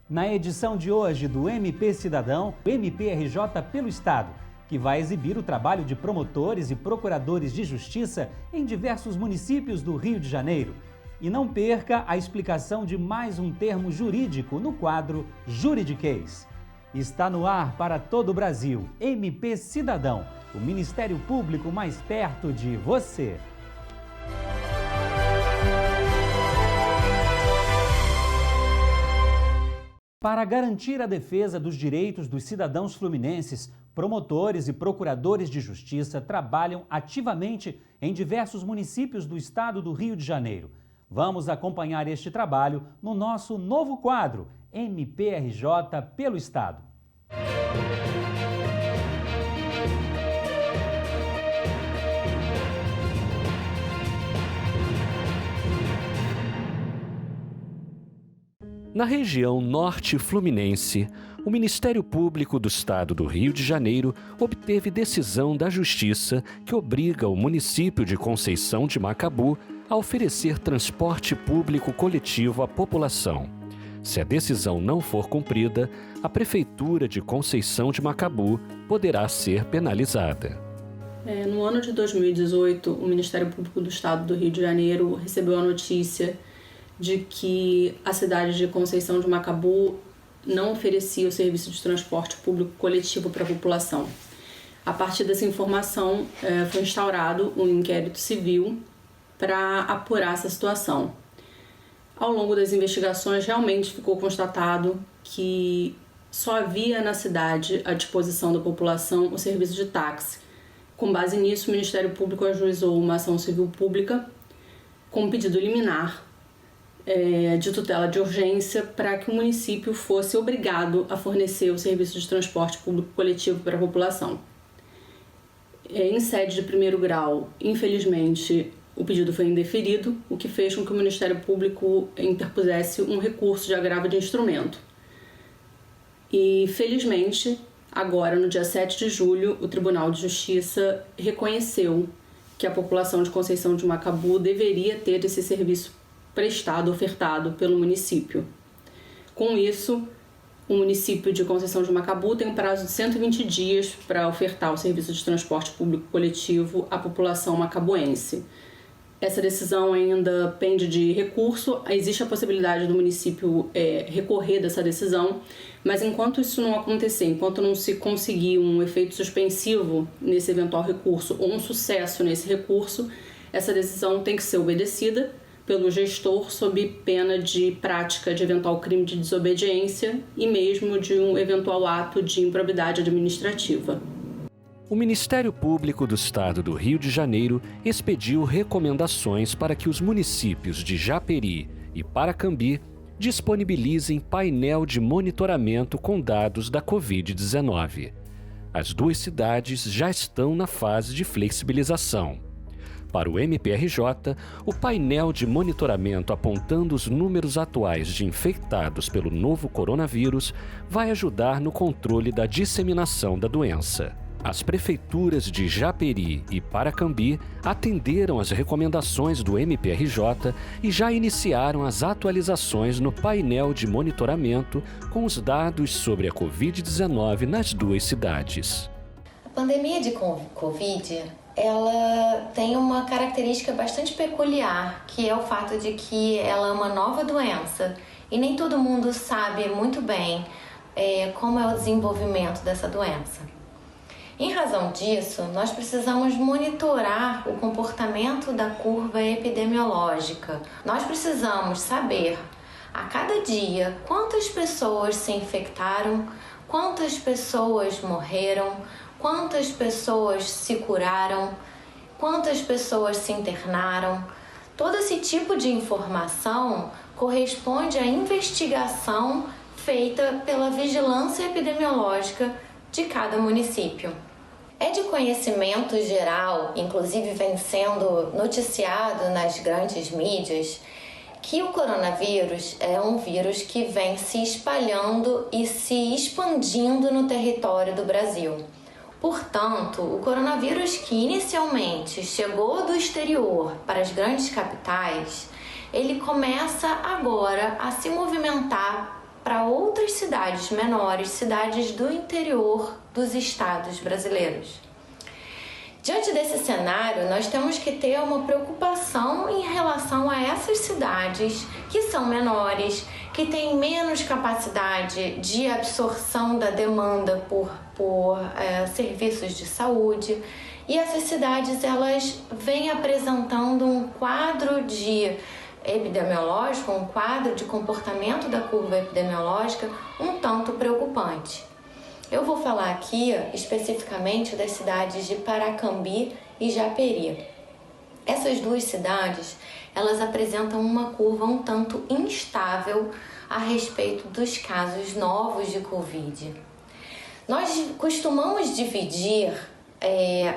Na edição de hoje do MP Cidadão, o MPRJ pelo Estado, que vai exibir o trabalho de promotores e procuradores de justiça em diversos municípios do Rio de Janeiro. E não perca a explicação de mais um termo jurídico no quadro Juridiquês. Está no ar para todo o Brasil, MP Cidadão, o Ministério Público mais perto de você. Para garantir a defesa dos direitos dos cidadãos fluminenses, promotores e procuradores de justiça trabalham ativamente em diversos municípios do estado do Rio de Janeiro. Vamos acompanhar este trabalho no nosso novo quadro, MPRJ pelo Estado. Na região norte fluminense, o Ministério Público do Estado do Rio de Janeiro obteve decisão da Justiça que obriga o município de Conceição de Macabu a oferecer transporte público coletivo à população. Se a decisão não for cumprida, a Prefeitura de Conceição de Macabu poderá ser penalizada. No ano de 2018, o Ministério Público do Estado do Rio de Janeiro recebeu a notícia de que a cidade de Conceição de Macabu não oferecia o serviço de transporte público coletivo para a população. A partir dessa informação, foi instaurado um inquérito civil para apurar essa situação. Ao longo das investigações, realmente ficou constatado que só havia na cidade à disposição da população o serviço de táxi. Com base nisso, o Ministério Público ajuizou uma ação civil pública com pedido liminar de tutela de urgência para que o município fosse obrigado a fornecer o serviço de transporte público coletivo para a população. Em sede de primeiro grau, infelizmente, o pedido foi indeferido, o que fez com que o Ministério Público interpusesse um recurso de agravo de instrumento. E, felizmente, agora, no dia 7 de julho, o Tribunal de Justiça reconheceu que a população de Conceição de Macabu deveria ter esse serviço prestado, ofertado pelo município. Com isso, o município de Conceição de Macabu tem um prazo de 120 dias para ofertar o serviço de transporte público coletivo à população macabuense. Essa decisão ainda pende de recurso, existe a possibilidade do município recorrer dessa decisão, mas enquanto isso não acontecer, enquanto não se conseguir um efeito suspensivo nesse eventual recurso ou um sucesso nesse recurso, essa decisão tem que ser obedecida pelo gestor sob pena de prática de eventual crime de desobediência e mesmo de um eventual ato de improbidade administrativa. O Ministério Público do Estado do Rio de Janeiro expediu recomendações para que os municípios de Japeri e Paracambi disponibilizem painel de monitoramento com dados da Covid-19. As duas cidades já estão na fase de flexibilização. Para o MPRJ, o painel de monitoramento apontando os números atuais de infectados pelo novo coronavírus vai ajudar no controle da disseminação da doença. As prefeituras de Japeri e Paracambi atenderam às recomendações do MPRJ e já iniciaram as atualizações no painel de monitoramento com os dados sobre a Covid-19 nas duas cidades. A pandemia de Covid, ela tem uma característica bastante peculiar, que é o fato de que ela é uma nova doença e nem todo mundo sabe muito bem como é o desenvolvimento dessa doença. Em razão disso, nós precisamos monitorar o comportamento da curva epidemiológica. Nós precisamos saber a cada dia quantas pessoas se infectaram, quantas pessoas morreram, quantas pessoas se curaram, quantas pessoas se internaram. Todo esse tipo de informação corresponde à investigação feita pela vigilância epidemiológica de cada município. É de conhecimento geral, inclusive vem sendo noticiado nas grandes mídias, que o coronavírus é um vírus que vem se espalhando e se expandindo no território do Brasil. Portanto, o coronavírus que inicialmente chegou do exterior para as grandes capitais, ele começa agora a se movimentar para outras cidades menores, cidades do interior dos estados brasileiros. Diante desse cenário, nós temos que ter uma preocupação em relação a essas cidades que são menores, que têm menos capacidade de absorção da demanda por serviços de saúde. E essas cidades, elas vêm apresentando um quadro epidemiológico, um quadro de comportamento da curva epidemiológica um tanto preocupante. Eu vou falar aqui especificamente das cidades de Paracambi e Japeri. Essas duas cidades, elas apresentam uma curva um tanto instável a respeito dos casos novos de Covid. Nós costumamos dividir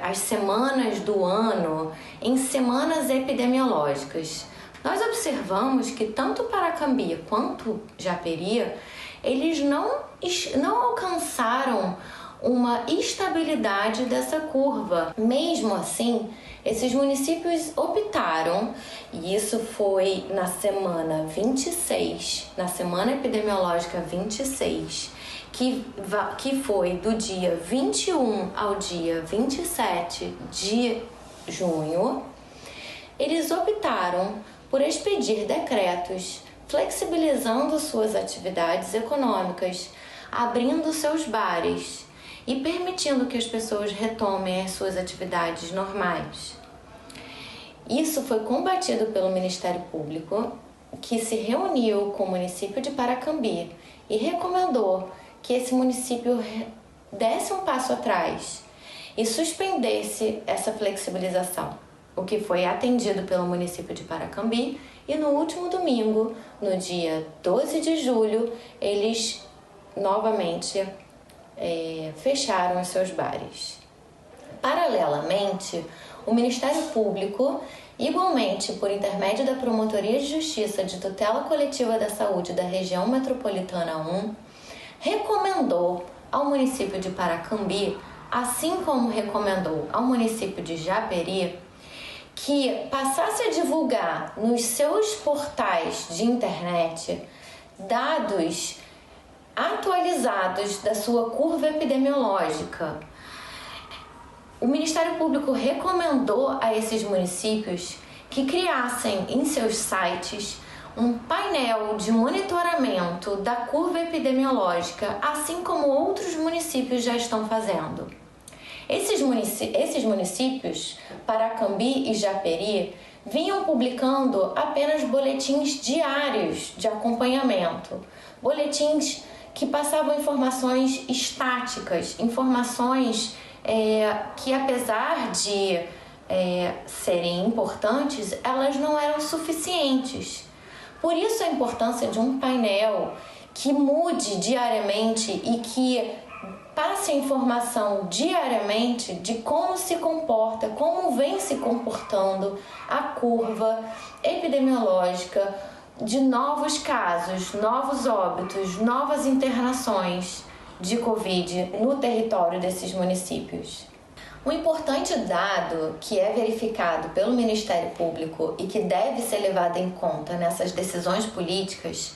as semanas do ano em semanas epidemiológicas. Nós observamos que tanto Paracambi quanto Japeri, eles não alcançaram uma estabilidade dessa curva. Mesmo assim, esses municípios optaram, e isso foi na semana 26, na semana epidemiológica 26, que foi do dia 21 ao dia 27 de junho, eles optaram por expedir decretos flexibilizando suas atividades econômicas, abrindo seus bares e permitindo que as pessoas retomem as suas atividades normais. Isso foi combatido pelo Ministério Público, que se reuniu com o município de Paracambi e recomendou que esse município desse um passo atrás e suspendesse essa flexibilização, o que foi atendido pelo município de Paracambi. E no último domingo, no dia 12 de julho, eles novamente fecharam os seus bares. Paralelamente, o Ministério Público, igualmente por intermédio da Promotoria de Justiça de Tutela Coletiva da Saúde da Região Metropolitana 1, recomendou ao município de Paracambi, assim como recomendou ao município de Japeri, que passasse a divulgar nos seus portais de internet dados atualizados da sua curva epidemiológica. O Ministério Público recomendou a esses municípios que criassem em seus sites um painel de monitoramento da curva epidemiológica, assim como outros municípios já estão fazendo. Esses municípios, Paracambi e Japeri, vinham publicando apenas boletins diários de acompanhamento, boletins que passavam informações estáticas, informações que, apesar de serem importantes, elas não eram suficientes. Por isso a importância de um painel que mude diariamente e que passe informação diariamente de como se comporta, como vem se comportando a curva epidemiológica de novos casos, novos óbitos, novas internações de Covid no território desses municípios. Um importante dado que é verificado pelo Ministério Público e que deve ser levado em conta nessas decisões políticas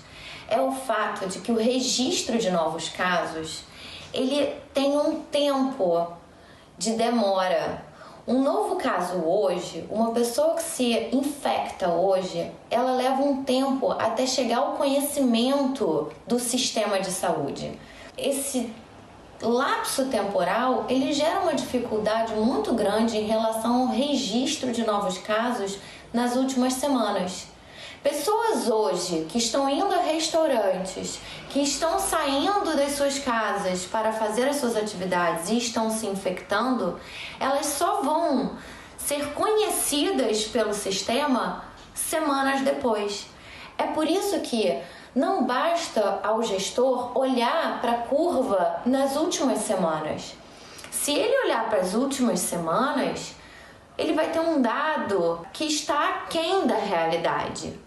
é o fato de que o registro de novos casos ele tem um tempo de demora. Um novo caso hoje, uma pessoa que se infecta hoje, ela leva um tempo até chegar ao conhecimento do sistema de saúde. Esse lapso temporal, ele gera uma dificuldade muito grande em relação ao registro de novos casos nas últimas semanas. Pessoas hoje que estão indo a restaurantes, que estão saindo das suas casas para fazer as suas atividades e estão se infectando, elas só vão ser conhecidas pelo sistema semanas depois. É por isso que não basta ao gestor olhar para a curva nas últimas semanas. Se ele olhar para as últimas semanas, ele vai ter um dado que está aquém da realidade.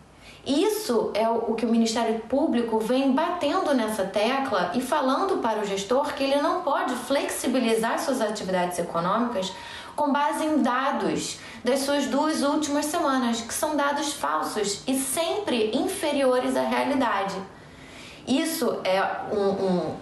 Isso é o que o Ministério Público vem batendo nessa tecla e falando para o gestor que ele não pode flexibilizar suas atividades econômicas com base em dados das suas 2 últimas semanas, que são dados falsos e sempre inferiores à realidade. Isso é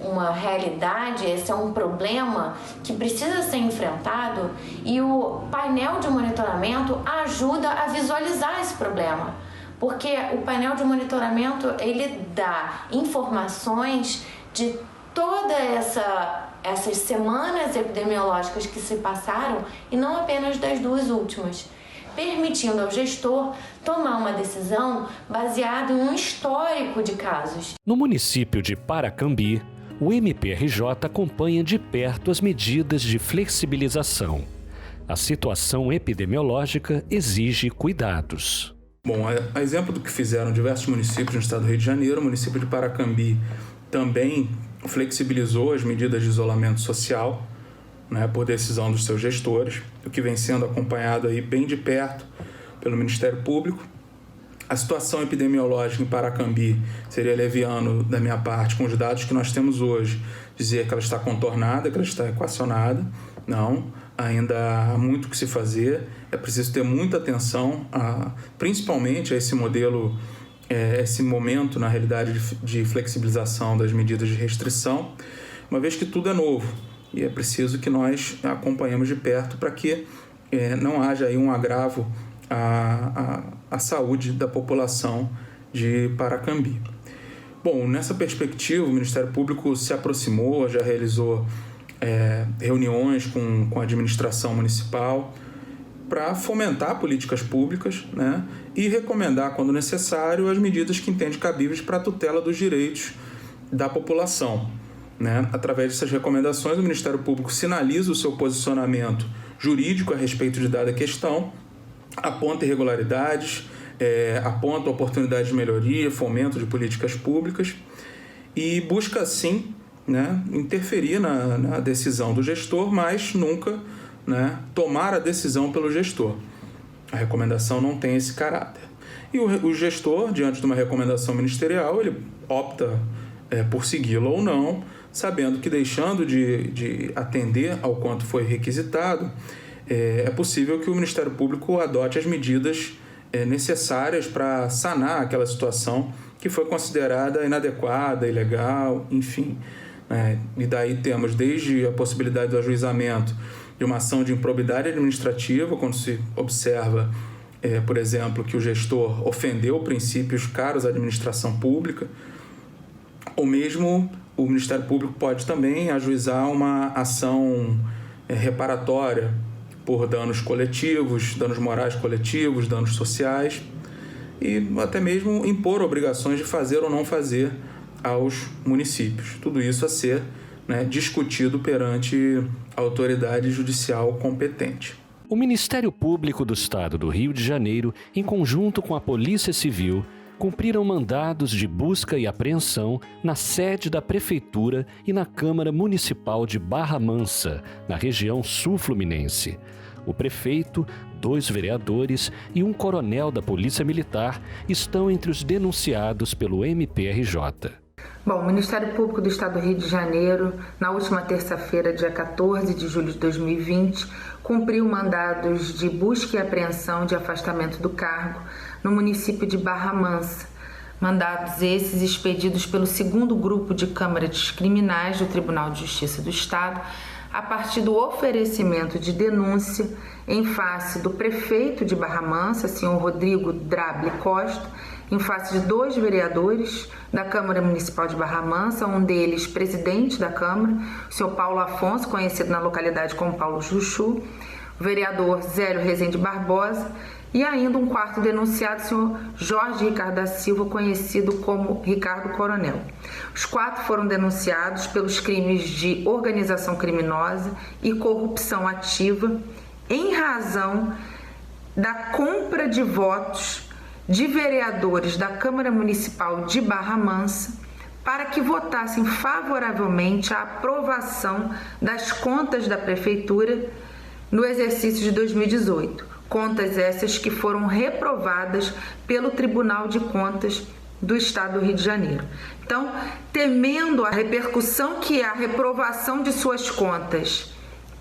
uma realidade, esse é um problema que precisa ser enfrentado e o painel de monitoramento ajuda a visualizar esse problema. Porque o painel de monitoramento, ele dá informações de toda essas semanas epidemiológicas que se passaram e não apenas das 2 últimas, permitindo ao gestor tomar uma decisão baseada em um histórico de casos. No município de Paracambi, o MPRJ acompanha de perto as medidas de flexibilização. A situação epidemiológica exige cuidados. Bom, a exemplo do que fizeram diversos municípios no estado do Rio de Janeiro, o município de Paracambi também flexibilizou as medidas de isolamento social, né, por decisão dos seus gestores, o que vem sendo acompanhado aí bem de perto pelo Ministério Público. A situação epidemiológica em Paracambi seria leviano da minha parte, com os dados que nós temos hoje, dizer que ela está contornada, que ela está equacionada. Não, ainda há muito o que se fazer, é preciso ter muita atenção, principalmente a esse modelo, esse momento, na realidade, de flexibilização das medidas de restrição, uma vez que tudo é novo e é preciso que nós acompanhemos de perto para que não haja aí um agravo à saúde da população de Paracambi. Bom, nessa perspectiva, o Ministério Público se aproximou, já realizou reuniões com a administração municipal para fomentar políticas públicas, né, e recomendar, quando necessário, as medidas que entende cabíveis para a tutela dos direitos da população. Né? Através dessas recomendações, o Ministério Público sinaliza o seu posicionamento jurídico a respeito de dada questão, aponta irregularidades, aponta oportunidades de melhoria, fomento de políticas públicas e busca, assim, né, interferir na decisão do gestor, mas nunca, né, tomar a decisão pelo gestor. A recomendação não tem esse caráter. E o gestor, diante de uma recomendação ministerial, ele opta por segui-la ou não, sabendo que, deixando de atender ao quanto foi requisitado, é possível que o Ministério Público adote as medidas necessárias para sanar aquela situação que foi considerada inadequada, ilegal, enfim. E daí temos desde a possibilidade do ajuizamento de uma ação de improbidade administrativa, quando se observa, por exemplo, que o gestor ofendeu princípios caros à administração pública, ou mesmo o Ministério Público pode também ajuizar uma ação reparatória por danos coletivos, danos morais coletivos, danos sociais, e até mesmo impor obrigações de fazer ou não fazer aos municípios. Tudo isso a ser, né, discutido perante a autoridade judicial competente. O Ministério Público do Estado do Rio de Janeiro, em conjunto com a Polícia Civil, cumpriram mandados de busca e apreensão na sede da Prefeitura e na Câmara Municipal de Barra Mansa, na região sul-fluminense. O prefeito, 2 vereadores e um coronel da Polícia Militar estão entre os denunciados pelo MPRJ. Bom, o Ministério Público do Estado do Rio de Janeiro, na última terça-feira, dia 14 de julho de 2020, cumpriu mandados de busca e apreensão de afastamento do cargo no município de Barra Mansa. Mandados esses expedidos pelo 2º Grupo de Câmaras Criminais do Tribunal de Justiça do Estado, a partir do oferecimento de denúncia em face do prefeito de Barra Mansa, senhor Rodrigo Drable Costa, em face de 2 vereadores da Câmara Municipal de Barra Mansa, um deles presidente da Câmara, o senhor Paulo Afonso, conhecido na localidade como Paulo Chuchu, o vereador Zélio Rezende Barbosa, e ainda um 4º denunciado, o senhor Jorge Ricardo da Silva, conhecido como Ricardo Coronel. Os 4 foram denunciados pelos crimes de organização criminosa e corrupção ativa em razão da compra de votos de vereadores da Câmara Municipal de Barra Mansa para que votassem favoravelmente a aprovação das contas da Prefeitura no exercício de 2018. Contas essas que foram reprovadas pelo Tribunal de Contas do Estado do Rio de Janeiro. Então, temendo a repercussão que a reprovação de suas contas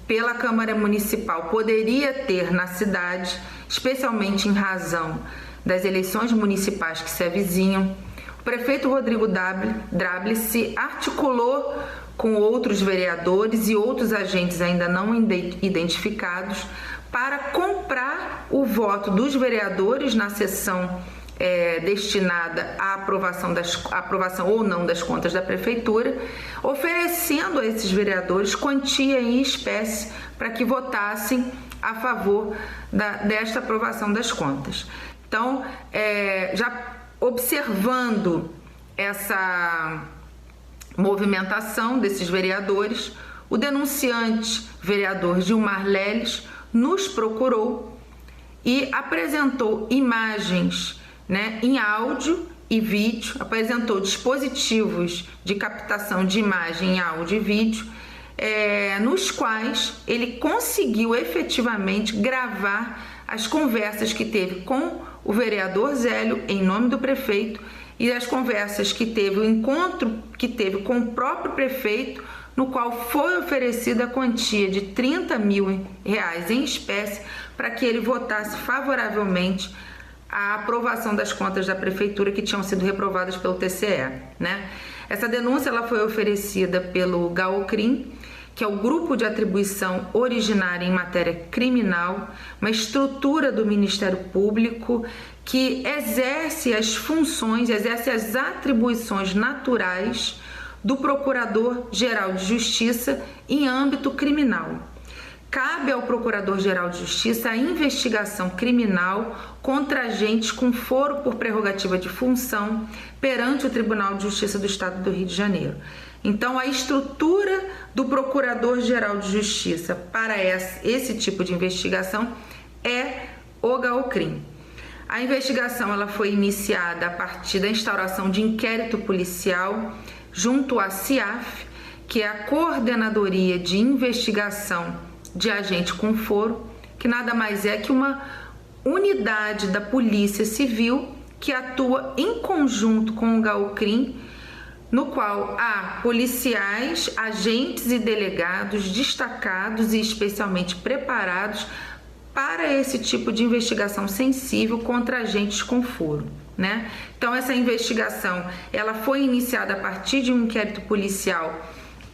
pela Câmara Municipal poderia ter na cidade, especialmente em razão das eleições municipais que se avizinham, o o prefeito Rodrigo Drabli se articulou com outros vereadores e outros agentes ainda não identificados para comprar o voto dos vereadores na sessão destinada à aprovação ou não das contas da prefeitura, oferecendo a esses vereadores quantia em espécie para que votassem a favor desta aprovação das contas. Então, já observando essa movimentação desses vereadores, o denunciante vereador Gilmar Leles nos procurou e apresentou imagens, em áudio e vídeo, apresentou dispositivos de captação de imagem em áudio e vídeo, nos quais ele conseguiu efetivamente gravar as conversas que teve com o vereador Zélio, em nome do prefeito, e as conversas que teve, o encontro que teve com o próprio prefeito, no qual foi oferecida a quantia de R$30 mil em espécie para que ele votasse favoravelmente a aprovação das contas da prefeitura que tinham sido reprovadas pelo TCE. Essa denúncia ela foi oferecida pelo GAOCRIM, que é o Grupo de Atribuição Originária em Matéria Criminal, uma estrutura do Ministério Público que exerce as funções, exerce as atribuições naturais do Procurador-Geral de Justiça em âmbito criminal. Cabe ao Procurador-Geral de Justiça a investigação criminal contra agentes com foro por prerrogativa de função perante o Tribunal de Justiça do Estado do Rio de Janeiro. Então, a estrutura do Procurador-Geral de Justiça para esse tipo de investigação é o GAOCRIM. A investigação ela foi iniciada a partir da instauração de inquérito policial junto à CIAF, que é a Coordenadoria de Investigação de Agente com Foro, que nada mais é que uma unidade da Polícia Civil que atua em conjunto com o GAOCRIM, no qual há policiais, agentes e delegados destacados e especialmente preparados para esse tipo de investigação sensível contra agentes com foro. Então, essa investigação ela foi iniciada a partir de um inquérito policial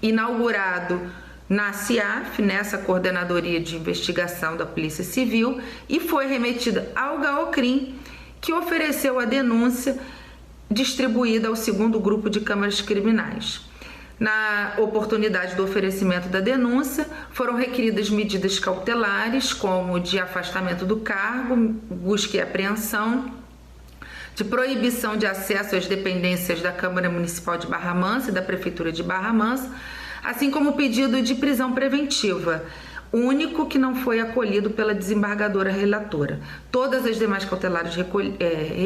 inaugurado na CIAF, nessa Coordenadoria de Investigação da Polícia Civil, e foi remetida ao GAOCRIM, que ofereceu a denúncia distribuída ao segundo grupo de câmaras criminais. Na oportunidade do oferecimento da denúncia, foram requeridas medidas cautelares, como de afastamento do cargo, busca e apreensão, de proibição de acesso às dependências da Câmara Municipal de Barra Mansa e da Prefeitura de Barra Mansa, assim como o pedido de prisão preventiva, único que não foi acolhido pela desembargadora relatora. Todas as demais cautelares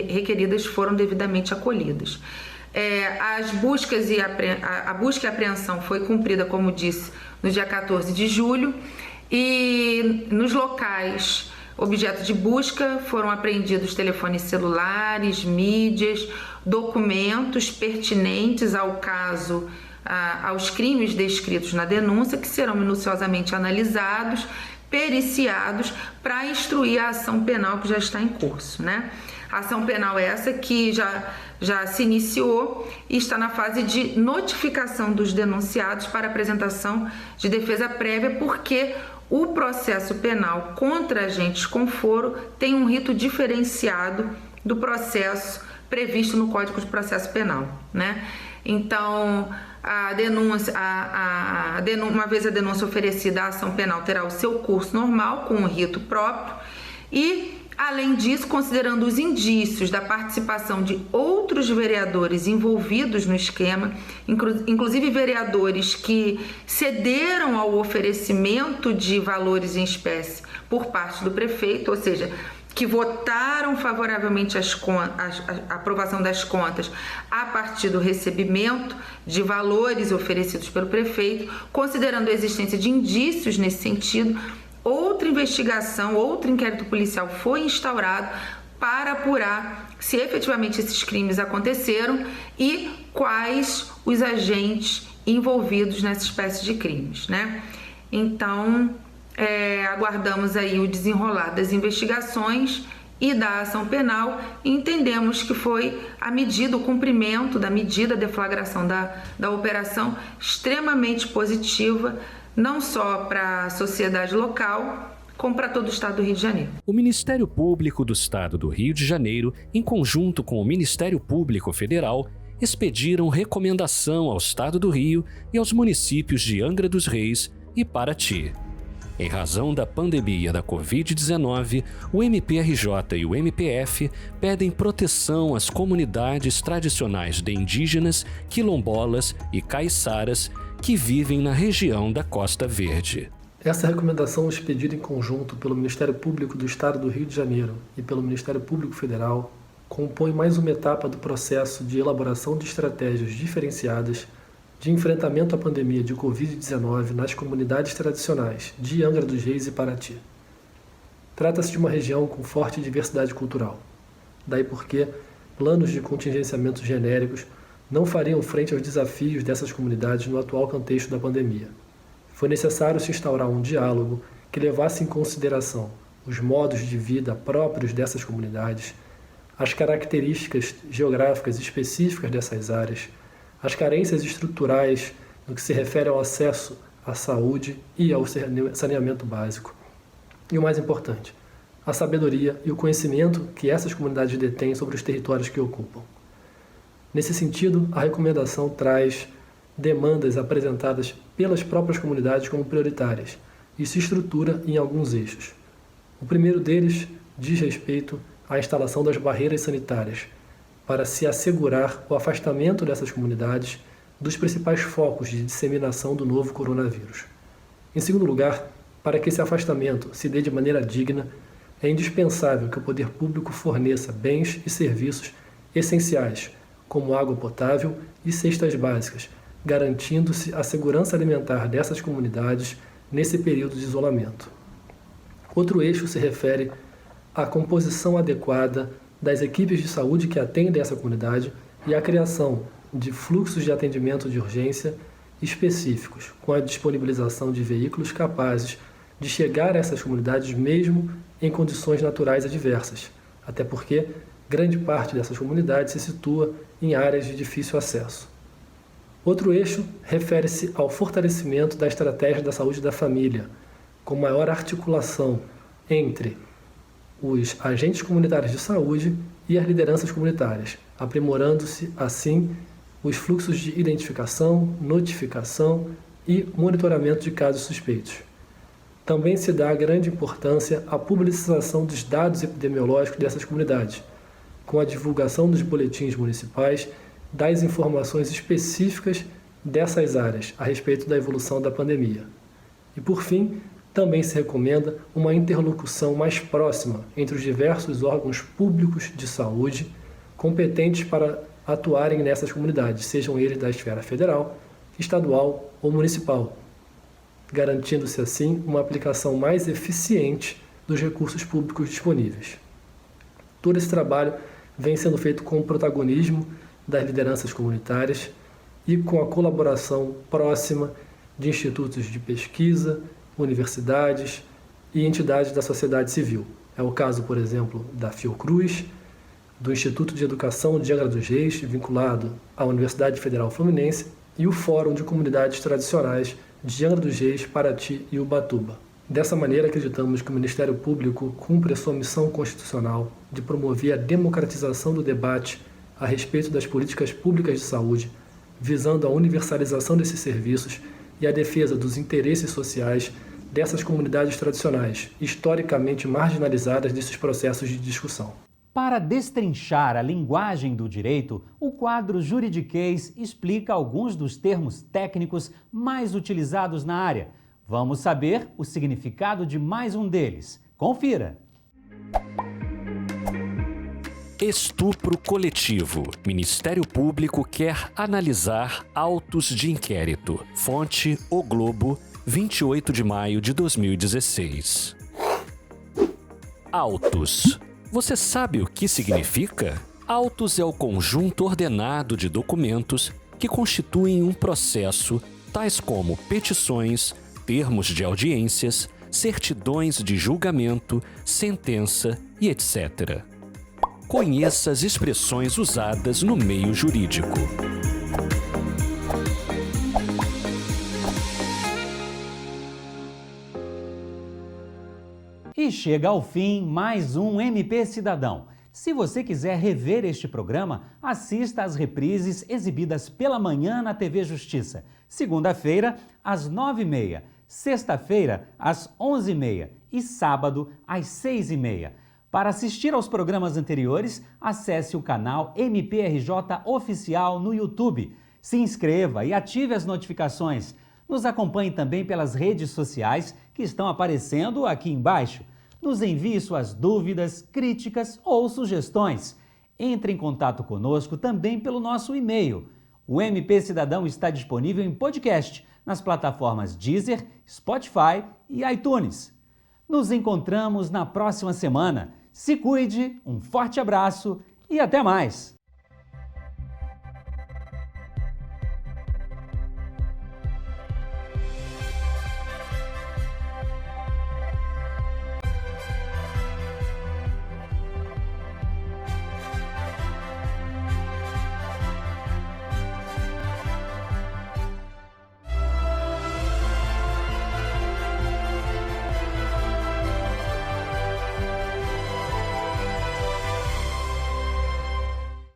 requeridas foram devidamente acolhidas. A busca e apreensão foi cumprida, como disse, no dia 14 de julho, e nos locais objeto de busca foram apreendidos telefones celulares, mídias, documentos pertinentes ao caso, aos crimes descritos na denúncia, que serão minuciosamente analisados, periciados, para instruir a ação penal que já está em curso, A ação penal essa que já se iniciou e está na fase de notificação dos denunciados para apresentação de defesa prévia, porque o processo penal contra agentes com foro tem um rito diferenciado do processo previsto no Código de Processo Penal, Então, a denúncia, uma vez a denúncia oferecida, a ação penal terá o seu curso normal, com um rito próprio, e, além disso, considerando os indícios da participação de outros vereadores envolvidos no esquema, inclusive vereadores que cederam ao oferecimento de valores em espécie por parte do prefeito, ou seja, que votaram favoravelmente a aprovação das contas a partir do recebimento de valores oferecidos pelo prefeito, considerando a existência de indícios nesse sentido, outra investigação, outro inquérito policial foi instaurado para apurar se efetivamente esses crimes aconteceram e quais os agentes envolvidos nessa espécie de crimes, Então, aguardamos aí o desenrolar das investigações e da ação penal, e entendemos que foi o cumprimento da medida de deflagração da operação extremamente positiva, não só para a sociedade local, como para todo o Estado do Rio de Janeiro. O Ministério Público do Estado do Rio de Janeiro, em conjunto com o Ministério Público Federal, expediram recomendação ao Estado do Rio e aos municípios de Angra dos Reis e Paraty. Em razão da pandemia da Covid-19, o MPRJ e o MPF pedem proteção às comunidades tradicionais de indígenas, quilombolas e caiçaras que vivem na região da Costa Verde. Essa recomendação expedida em conjunto pelo Ministério Público do Estado do Rio de Janeiro e pelo Ministério Público Federal compõe mais uma etapa do processo de elaboração de estratégias diferenciadas de enfrentamento à pandemia de Covid-19 nas comunidades tradicionais de Angra dos Reis e Paraty. Trata-se de uma região com forte diversidade cultural. Daí porque planos de contingenciamento genéricos não fariam frente aos desafios dessas comunidades no atual contexto da pandemia. Foi necessário se instaurar um diálogo que levasse em consideração os modos de vida próprios dessas comunidades, as características geográficas específicas dessas áreas, as carências estruturais no que se refere ao acesso à saúde e ao saneamento básico. E o mais importante, a sabedoria e o conhecimento que essas comunidades detêm sobre os territórios que ocupam. Nesse sentido, a recomendação traz demandas apresentadas pelas próprias comunidades como prioritárias e se estrutura em alguns eixos. O primeiro deles diz respeito à instalação das barreiras sanitárias, para se assegurar o afastamento dessas comunidades dos principais focos de disseminação do novo coronavírus. Em segundo lugar, para que esse afastamento se dê de maneira digna, é indispensável que o poder público forneça bens e serviços essenciais, como água potável e cestas básicas, garantindo-se a segurança alimentar dessas comunidades nesse período de isolamento. Outro eixo se refere à composição adequada das equipes de saúde que atendem essa comunidade e à criação de fluxos de atendimento de urgência específicos, com a disponibilização de veículos capazes de chegar a essas comunidades mesmo em condições naturais adversas, até porque grande parte dessas comunidades se situa em áreas de difícil acesso. Outro eixo refere-se ao fortalecimento da estratégia da saúde da família, com maior articulação entre os agentes comunitários de saúde e as lideranças comunitárias, aprimorando-se, assim, os fluxos de identificação, notificação e monitoramento de casos suspeitos. Também se dá grande importância à publicização dos dados epidemiológicos dessas comunidades, com a divulgação dos boletins municipais das informações específicas dessas áreas a respeito da evolução da pandemia. E, por fim, também se recomenda uma interlocução mais próxima entre os diversos órgãos públicos de saúde competentes para atuarem nessas comunidades, sejam eles da esfera federal, estadual ou municipal, garantindo-se assim uma aplicação mais eficiente dos recursos públicos disponíveis. Todo esse trabalho vem sendo feito com o protagonismo das lideranças comunitárias e com a colaboração próxima de institutos de pesquisa, universidades e entidades da sociedade civil. É o caso, por exemplo, da Fiocruz, do Instituto de Educação de Angra dos Reis, vinculado à Universidade Federal Fluminense, e o Fórum de Comunidades Tradicionais de Angra dos Reis, Paraty e Ubatuba. Dessa maneira, acreditamos que o Ministério Público cumpre a sua missão constitucional de promover a democratização do debate a respeito das políticas públicas de saúde, visando a universalização desses serviços e a defesa dos interesses sociais dessas comunidades tradicionais, historicamente marginalizadas desses processos de discussão. Para destrinchar a linguagem do direito, o quadro Juridiquês explica alguns dos termos técnicos mais utilizados na área. Vamos saber o significado de mais um deles. Confira! Estupro coletivo. Ministério Público quer analisar autos de inquérito. Fonte O Globo, 28 de maio de 2016. Autos. Você sabe o que significa? Autos é o conjunto ordenado de documentos que constituem um processo, tais como petições, termos de audiências, certidões de julgamento, sentença e etc. Conheça as expressões usadas no meio jurídico. E chega ao fim mais um MP Cidadão. Se você quiser rever este programa, assista às reprises exibidas pela manhã na TV Justiça. Segunda-feira, às 9h30. Sexta-feira, às 11h30. E sábado, às 6h30. Para assistir aos programas anteriores, acesse o canal MPRJ Oficial no YouTube. Se inscreva e ative as notificações. Nos acompanhe também pelas redes sociais que estão aparecendo aqui embaixo. Nos envie suas dúvidas, críticas ou sugestões. Entre em contato conosco também pelo nosso e-mail. O MP Cidadão está disponível em podcast nas plataformas Deezer, Spotify e iTunes. Nos encontramos na próxima semana. Se cuide, um forte abraço e até mais!